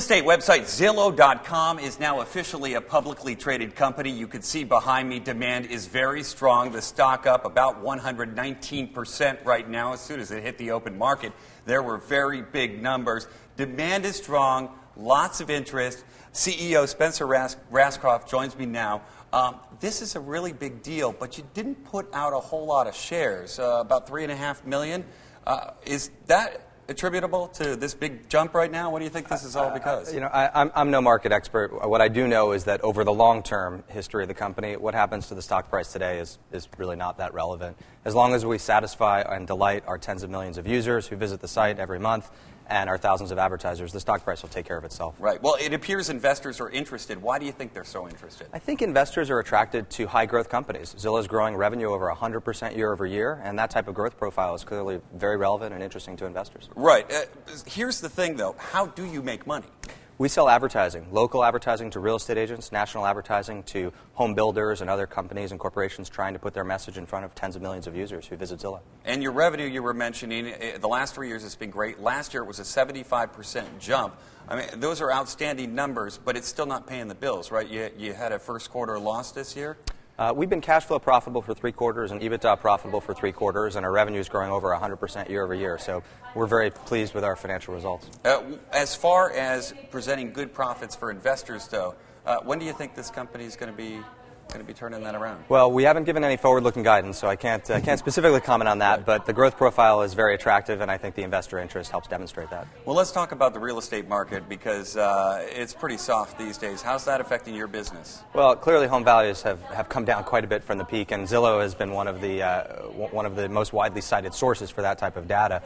estate website Zillow.com is now officially a publicly traded company. You can see behind me demand is very strong. The stock up about 119% right now. As soon as it hit the open market, there were very big numbers. Demand is strong, lots of interest. CEO Spencer Rascoff joins me now. This is a really big deal, but you didn't put out a whole lot of shares, about 3.5 million. Is that attributable to this big jump right now? What do you think this is all because? I'm no market expert. What I do know is that over the long-term history of the company, what happens to the stock price today is really not that relevant. As long as we satisfy and delight our tens of millions of users who visit the site every month and our thousands of advertisers, the stock price will take care of itself. Right. Well, it appears investors are interested. Why do you think they're so interested? I think investors are attracted to high-growth companies. Zillow's growing revenue over 100% year over year, and that type of growth profile is clearly very relevant and interesting to investors. Right. Here's the thing, though. How do you make money? We sell advertising, local advertising to real estate agents, national advertising to home builders and other companies and corporations trying to put their message in front of tens of millions of users who visit Zillow. And your revenue you were mentioning, the last 3 years has been great. Last year it was a 75% jump. I mean, those are outstanding numbers, but it's still not paying the bills, right? You had a first quarter loss this year? We've been cash flow profitable for 3 quarters and EBITDA profitable for 3 quarters, and our revenue is growing over 100% year over year. So we're very pleased with our financial results. As far as presenting good profits for investors, though, when do you think this company is going to be turning that around? Well, we haven't given any forward-looking guidance, so I can't specifically comment on that, but the growth profile is very attractive, and I think the investor interest helps demonstrate that. Well, let's talk about the real estate market, because it's pretty soft these days. How's that affecting your business? Well, clearly home values have come down quite a bit from the peak, and Zillow has been one of the most widely cited sources for that type of data.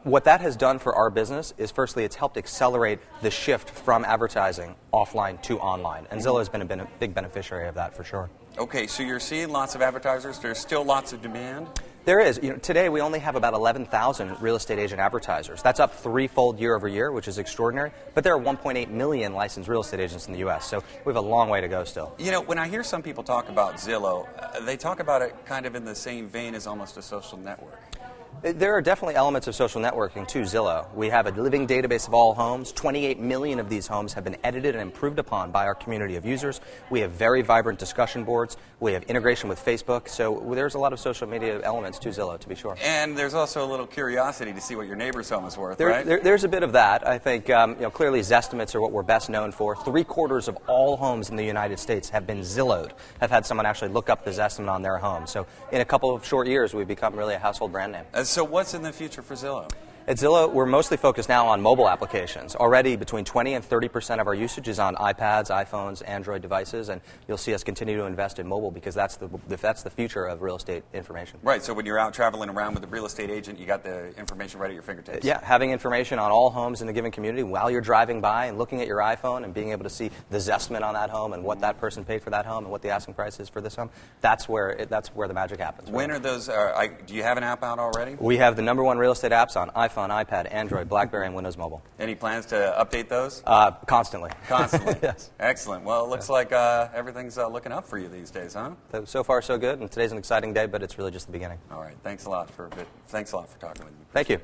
What that has done for our business is, firstly, it's helped accelerate the shift from advertising offline to online, and Zillow has been a big beneficiary of that for sure. Okay, so you're seeing lots of advertisers. There's still lots of demand? There is. Today we only have about 11,000 real estate agent advertisers. That's up 3-fold year over year, which is extraordinary. But there are 1.8 million licensed real estate agents in the U.S., so we have a long way to go still. When I hear some people talk about Zillow, they talk about it kind of in the same vein as almost a social network. There are definitely elements of social networking to Zillow. We have a living database of all homes. 28 million of these homes have been edited and improved upon by our community of users. We have very vibrant discussion boards. We have integration with Facebook. So there's a lot of social media elements to Zillow, to be sure. And there's also a little curiosity to see what your neighbor's home is worth, right? There's a bit of that. I think clearly Zestimates are what we're best known for. 3/4 of all homes in the United States have been Zillowed, have had someone actually look up the Zestimate on their home. So in a couple of short years, we've become really a household brand name. So what's in the future for Zillow? At Zillow, we're mostly focused now on mobile applications. Already between 20 and 30% of our usage is on iPads, iPhones, Android devices, and you'll see us continue to invest in mobile because that's the future of real estate information. Right, so when you're out traveling around with a real estate agent, you got the information right at your fingertips. Yeah, having information on all homes in a given community while you're driving by and looking at your iPhone and being able to see the Zestimate on that home and what that person paid for that home and what the asking price is for this home, that's where the magic happens. Right? When are those, do you have an app out already? We have the #1 real estate apps on iPhone, iPad, Android, BlackBerry, and Windows Mobile. Any plans to update those? Constantly. Constantly? Yes. Excellent. Well, it looks like everything's looking up for you these days, huh? So far, so good, and today's an exciting day, but it's really just the beginning. All right. Thanks a lot for talking with me. Thank you.